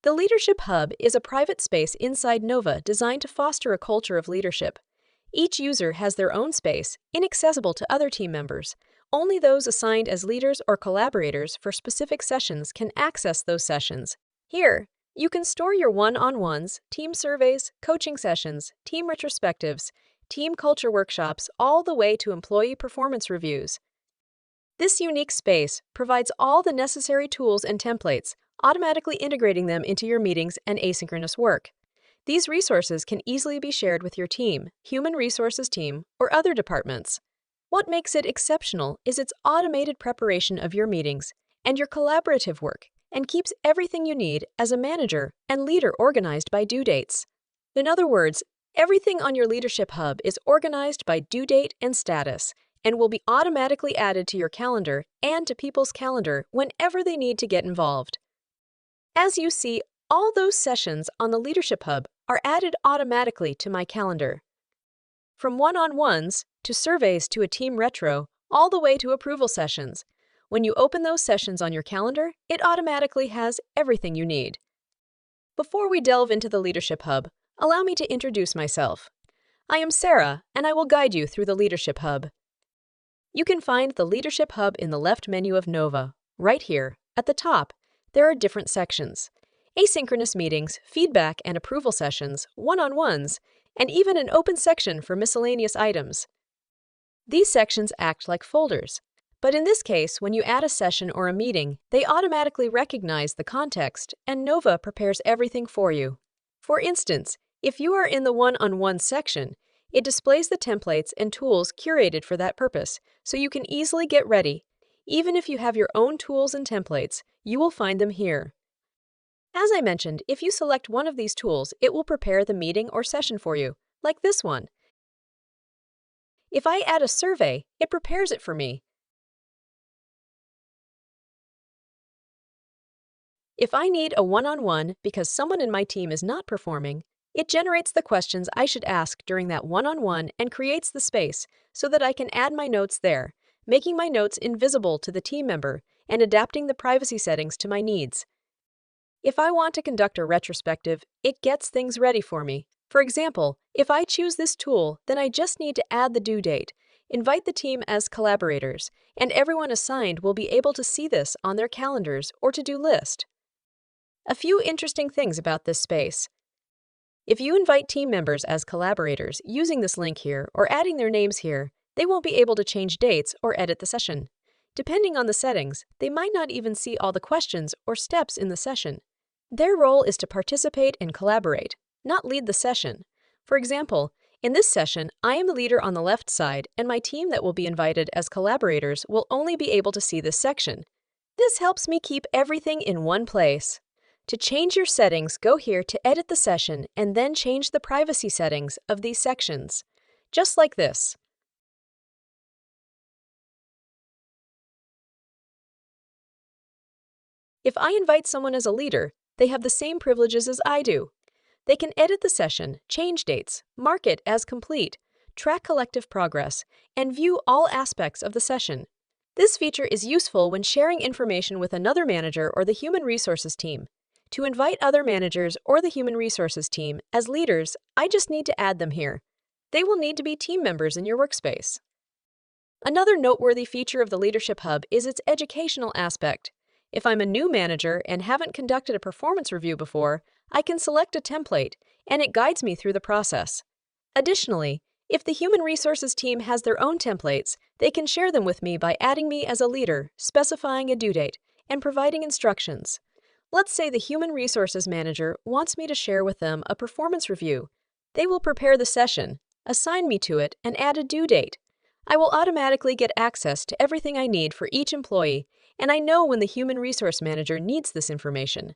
The Leadership Hub is a private space inside Nova designed to foster a culture of leadership. Each user has their own space, inaccessible to other team members. Only those assigned as leaders or collaborators for specific sessions can access those sessions. Here, you can store your one-on-ones, team surveys, coaching sessions, team retrospectives, team culture workshops, all the way to employee performance reviews. This unique space provides all the necessary tools and templates, automatically integrating them into your meetings and asynchronous work. These resources can easily be shared with your team, human resources team, or other departments. What makes it exceptional is its automated preparation of your meetings and your collaborative work, and keeps everything you need as a manager and leader organized by due dates. In other words, everything on your Leadership Hub is organized by due date and status, and will be automatically added to your calendar and to people's calendar whenever they need to get involved. As you see, all those sessions on the Leadership Hub are added automatically to my calendar. From one-on-ones to surveys to a team retro, all the way to approval sessions. When you open those sessions on your calendar, it automatically has everything you need. Before we delve into the Leadership Hub, allow me to introduce myself. I am Sarah, and I will guide you through the Leadership Hub. You can find the Leadership Hub in the left menu of Nova. Right here, at the top, there are different sections: asynchronous meetings, feedback and approval sessions, one-on-ones, and even an open section for miscellaneous items. These sections act like folders, but in this case, when you add a session or a meeting, they automatically recognize the context, and Nova prepares everything for you. For instance, if you are in the one-on-one section, it displays the templates and tools curated for that purpose, so you can easily get ready. Even if you have your own tools and templates, you will find them here. As I mentioned, if you select one of these tools, it will prepare the meeting or session for you, like this one. If I add a survey, it prepares it for me. If I need a one-on-one because someone in my team is not performing, it generates the questions I should ask during that one-on-one and creates the space so that I can add my notes there, making my notes invisible to the team member and adapting the privacy settings to my needs. If I want to conduct a retrospective, it gets things ready for me. For example, if I choose this tool, then I just need to add the due date, invite the team as collaborators, and everyone assigned will be able to see this on their calendars or to-do list. A few interesting things about this space. If you invite team members as collaborators using this link here or adding their names here, they won't be able to change dates or edit the session. Depending on the settings, they might not even see all the questions or steps in the session. Their role is to participate and collaborate, not lead the session. For example, in this session, I am the leader on the left side, and my team that will be invited as collaborators will only be able to see this section. This helps me keep everything in one place. To change your settings, go here to edit the session and then change the privacy settings of these sections, just like this. If I invite someone as a leader, they have the same privileges as I do. They can edit the session, change dates, mark it as complete, track collective progress, and view all aspects of the session. This feature is useful when sharing information with another manager or the human resources team. To invite other managers or the human resources team as leaders, I just need to add them here. They will need to be team members in your workspace. Another noteworthy feature of the Leadership Hub is its educational aspect. If I'm a new manager and haven't conducted a performance review before, I can select a template, and it guides me through the process. Additionally, if the human resources team has their own templates, they can share them with me by adding me as a leader, specifying a due date, and providing instructions. Let's say the human resources manager wants me to share with them a performance review. They will prepare the session, assign me to it, and add a due date. I will automatically get access to everything I need for each employee, and I know when the human resource manager needs this information.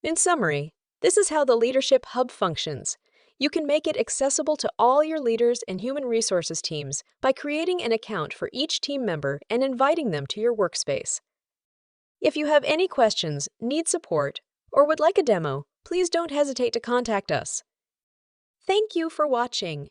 In summary, this is how the Leadership Hub functions. You can make it accessible to all your leaders and human resources teams by creating an account for each team member and inviting them to your workspace. If you have any questions, need support, or would like a demo, please don't hesitate to contact us. Thank you for watching.